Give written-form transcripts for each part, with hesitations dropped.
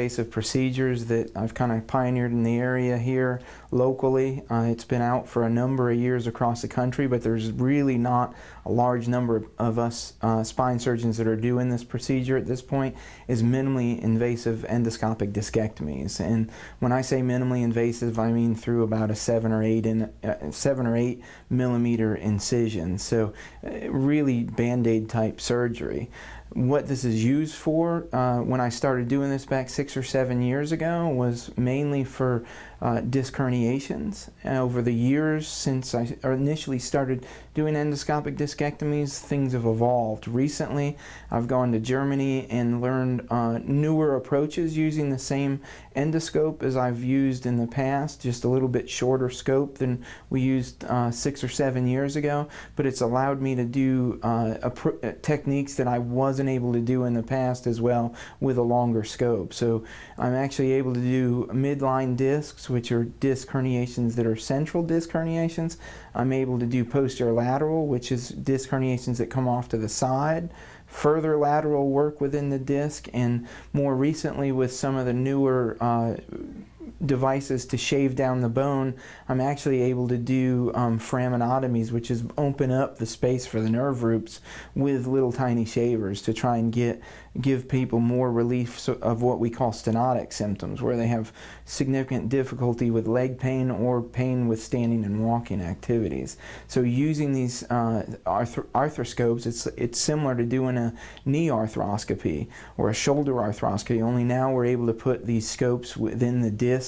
invasive procedures that I've kind of pioneered in the area here locally. It's been out for a number of years across the country, but there's really not a large number of us spine surgeons that are doing this procedure at this point. Is minimally invasive endoscopic discectomies. And when I say minimally invasive, I mean through about a 7 or 8 millimeter incision. So really Band-Aid type surgery. What this is used for, when I started doing this back 6 or 7 years ago, was mainly for disc herniations. Over the years since I initially started doing endoscopic discectomies, things have evolved. Recently, I've gone to Germany and learned newer approaches using the same endoscope as I've used in the past, just a little bit shorter scope than we used 6 or 7 years ago, but it's allowed me to do techniques that I wasn't able to do in the past as well with a longer scope. So I'm actually able to do midline discs, which are disc herniations that are central disc herniations. I'm able to do posterior lateral, which is disc herniations that come off to the side, further lateral work within the disc, and more recently with some of the newer devices to shave down the bone, I'm actually able to do foraminotomies, which is open up the space for the nerve roots with little tiny shavers to try and give people more relief of what we call stenotic symptoms, where they have significant difficulty with leg pain or pain with standing and walking activities. So using these arthroscopes, it's similar to doing a knee arthroscopy or a shoulder arthroscopy, only now we're able to put these scopes within the disc,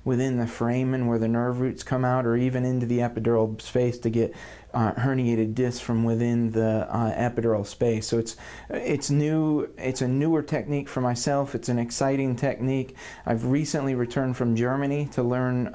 within the foramen where the nerve roots come out, or even into the epidural space to get herniated discs from within the epidural space. So it's new. It's a newer technique for myself. It's an exciting technique. I've recently returned from Germany to learn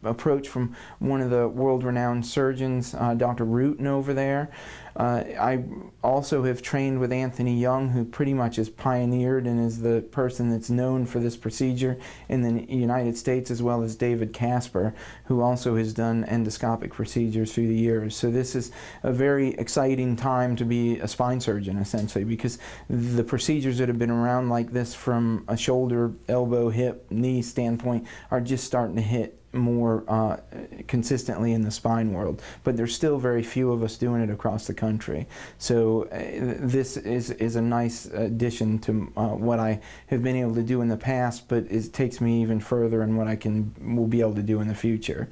approach from one of the world-renowned surgeons, Dr. Rutten over there. I also have trained with Anthony Young, who pretty much has pioneered and is the person that's known for this procedure in the United States, as well as David Casper, who also has done endoscopic procedures through the years. So this is a very exciting time to be a spine surgeon, essentially, because the procedures that have been around like this from a shoulder, elbow, hip, knee standpoint are just starting to hit more consistently in the spine world, but there's still very few of us doing it across the country. So this is a nice addition to what I have been able to do in the past, but it takes me even further in what I will be able to do in the future.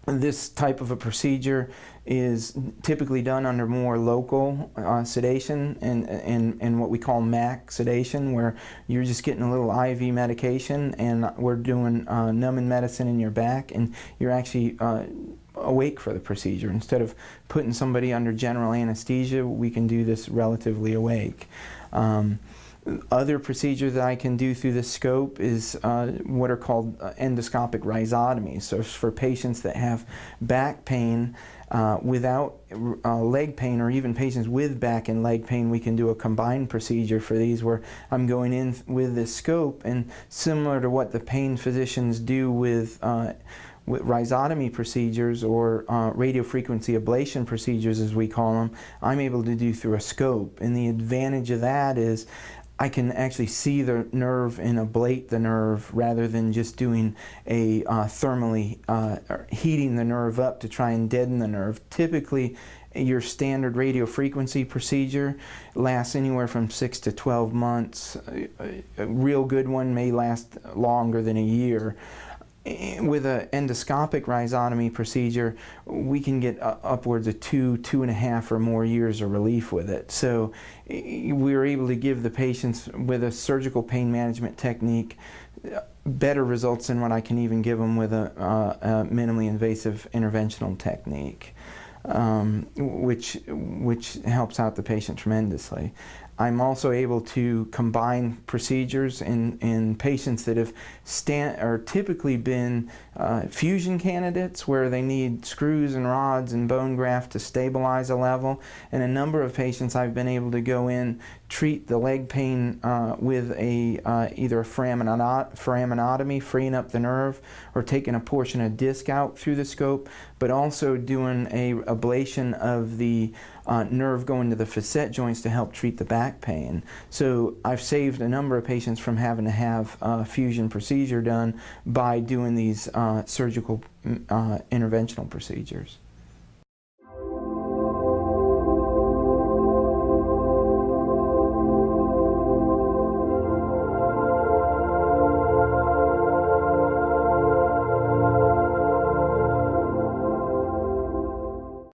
This type of a procedure is typically done under more local sedation and what we call MAC sedation, where you're just getting a little IV medication and we're doing numbing medicine in your back, and you're actually awake for the procedure. Instead of putting somebody under general anesthesia, we can do this relatively awake. Other procedures that I can do through this scope is what are called endoscopic rhizotomies. So for patients that have back pain without leg pain, or even patients with back and leg pain, we can do a combined procedure for these, where I'm going in with this scope, and similar to what the pain physicians do with rhizotomy procedures or radiofrequency ablation procedures, as we call them, I'm able to do through a scope. And the advantage of that is I can actually see the nerve and ablate the nerve, rather than just doing a thermally heating the nerve up to try and deaden the nerve. Typically, your standard radiofrequency procedure lasts anywhere from 6 to 12 months. A real good one may last longer than a year. With an endoscopic rhizotomy procedure, we can get upwards of 2.5 or more years of relief with it. So we're able to give the patients with a surgical pain management technique better results than what I can even give them with a minimally invasive interventional technique, which helps out the patient tremendously. I'm also able to combine procedures in patients that have typically been fusion candidates, where they need screws and rods and bone graft to stabilize a level. And a number of patients I've been able to go in treat the leg pain with either a foraminotomy, freeing up the nerve, or taking a portion of disc out through the scope, but also doing a ablation of the nerve going to the facet joints to help treat the back pain. So I've saved a number of patients from having to have a fusion procedure done by doing these surgical interventional procedures.